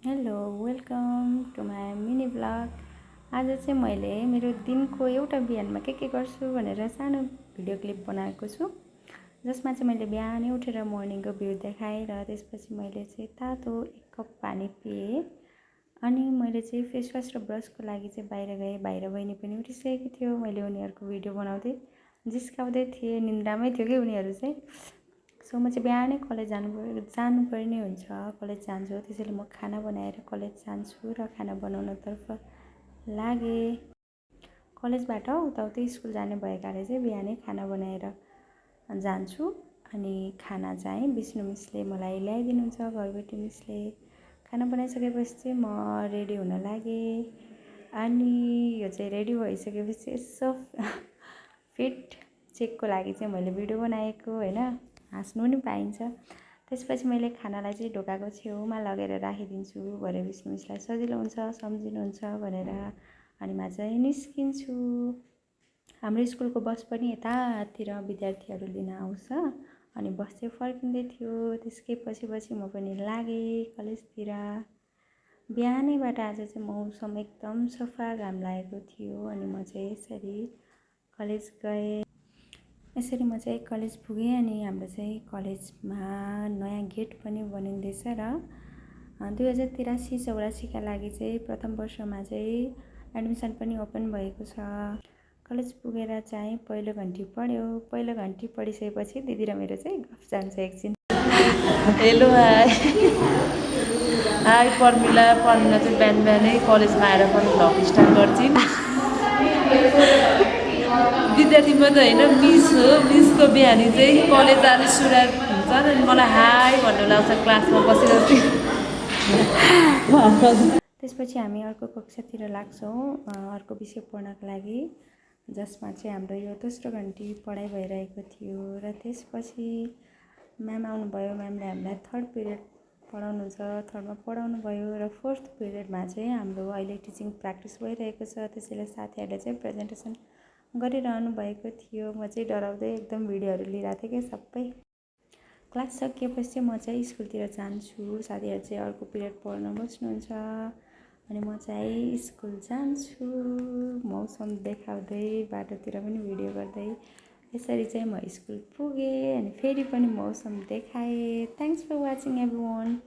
Hello welcome to my mini blog. आज चाहिँ मैले मेरो दिनको एउटा बिहानमा के गर्छु भनेर सानो भिडियो क्लिप बनाएको छु, जसमा चाहिँ मैले बिहानै उठेर मर्निङको भ्यू देखाएँ र त्यसपछि मैले चाहिँ तातो 1 कप पानी पिएँ। अनि मैले चाहिँ फेस वास र ब्रसको लागि चाहिँ बाहिर गएँ। बाहिर बहिनी पनि उठिसकेको थियो। मैले उनीहरूको भिडियो बनाउँदै जिस्काउँदै थिएँ, निन्द्रामै थियो कि उनीहरू चाहिँ। सो म चाहिँ बिहानै कलेज जानुपर्ने हुन्छ, कलेज जान्छु। त्यसैले म खाना बनाएर कलेज जान्छु र खाना बनाउनतर्फ लागेँ। कलेजबाट उताउतै स्कुल जाने भएकाले चाहिँ बिहानै खाना बनाएर जान्छु। अनि खाना चाहिँ विष्णु मिसले मलाई ल्याइदिनुहुन्छ, घरबेटी मिसले। खाना बनाइसकेपछि चाहिँ म रेडी हुन लागेँ। अनि यो चाहिँ रेडी भइसकेपछि यसो फिट चेकको लागि चाहिँ मैले भिडियो बनाएको होइन, हाँस्नु नि पाइन्छ। त्यसपछि मैले खानालाई चाहिँ ढोकाको छेउमा लगेर राखिदिन्छु भरे विष्णु मिसलाई सजिलो हुन्छ, सम्झिनुहुन्छ भनेर। अनि म चाहिँ निस्किन्छु। हाम्रो स्कुलको बस पनि यतातिर विद्यार्थीहरू लिन आउँछ। अनि बस चाहिँ फर्किँदै थियो। त्यसकै पछि म पनि लागेँ कलेजतिर। बिहानैबाट आज चाहिँ मौसम एकदम सफा, घाम लागेको थियो। अनि म चाहिँ यसरी कलेज गएँ। यसरी म चाहिँ कलेज पुगेँ। अनि हाम्रो चाहिँ कलेजमा नयाँ गेट पनि बनिँदैछ र 2083-84 लागि चाहिँ प्रथम वर्षमा चाहिँ एडमिसन पनि ओपन भएको छ। कलेज पुगेर चाहिँ पहिलो घन्टी पढ्यो। पहिलो घन्टी पढिसकेपछि दिदी र मेरो चाहिँ गफ जान्छ एकछिन। हेलो हाई हाई पर्मिला चाहिँ बिहान बिहानै कलेजमा आएर पनि भ्लग स्टार्ट गर्छिन्। विद्यार्थीमा त होइन, मिस हो। मिसको बिहानी चाहिँ कलेज जाने सुरुवात हुन्छ। अनि मलाई हाई भन्नु लाग्छ क्लासमा बसी। त्यसपछि हामी अर्को कक्षातिर लाग्छौँ, अर्को विषय पढ्नको लागि, जसमा चाहिँ हाम्रो यो दोस्रो घन्टी पढाइ भइरहेको थियो। र त्यसपछि म्याम आउनुभयो। म्यामले हामीलाई थर्ड पिरियड पढाउनुहुन्छ, थर्डमा पढाउनु भयो। र फोर्थ पिरियडमा चाहिँ हाम्रो अहिले टिचिङ प्र्याक्टिस भइरहेको छ। त्यसैले साथीहरूले चाहिँ प्रेजेन्टेसन गरिरहनु भएको थियो। म चाहिँ डराउँदै एकदम भिडियोहरू लिइरहेको थिएँ कि सबै। क्लास सकिएपछि चाहिँ म चाहिँ स्कुलतिर जान्छु। साथीहरू चाहिँ अर्को पिरियड पढ्न बस्नुहुन्छ। अनि म चाहिँ स्कुल जान्छु, मौसम देखाउँदै, बाटोतिर पनि भिडियो गर्दै। यसरी चाहिँ म स्कुल पुगेँ। अनि फेरि पनि मौसम देखाएँ। Thanks for watching everyone.